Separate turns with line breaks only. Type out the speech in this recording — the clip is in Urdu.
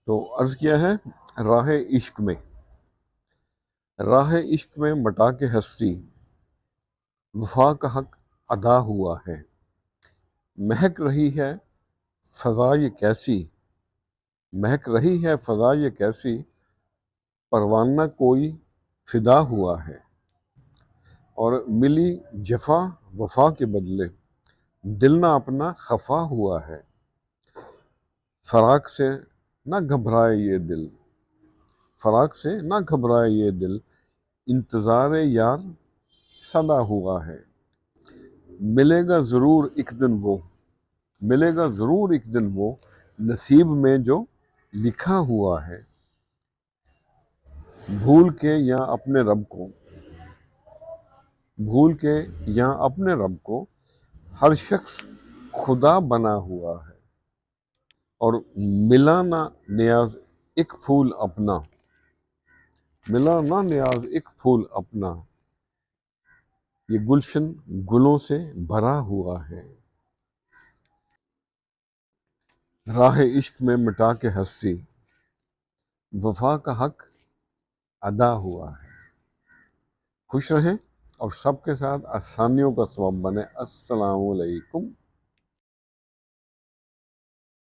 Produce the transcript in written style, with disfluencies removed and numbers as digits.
تو عرض کیا ہے راہ عشق میں مٹا کے ہستی وفا کا حق ادا ہوا ہے۔ مہک رہی ہے فضا یہ کیسی، مہک رہی ہے فضا یہ کیسی، پروانہ کوئی فدا ہوا ہے۔ اور ملی جفا وفا کے بدلے، دل نہ اپنا خفا ہوا ہے۔ فراق سے نہ گھبرائے یہ دل، فراق سے نہ گھبرائے یہ دل، انتظار یار صدا ہوا ہے۔ ملے گا ضرور ایک دن وہ، ملے گا ضرور ایک دن وہ، نصیب میں جو لکھا ہوا ہے۔ بھول کے یا اپنے رب کو، بھول کے یا اپنے رب کو، ہر شخص خدا بنا ہوا ہے۔ اور ملا نہ نیاز ایک پھول اپنا، ملا نہ نیاز ایک پھول اپنا، یہ گلشن گلوں سے بھرا ہوا ہے۔ راہ عشق میں مٹا کے ہستی وفا کا حق ادا ہوا ہے۔ خوش رہیں اور سب کے ساتھ آسانیوں کا سبب بنے۔ السلام علیکم۔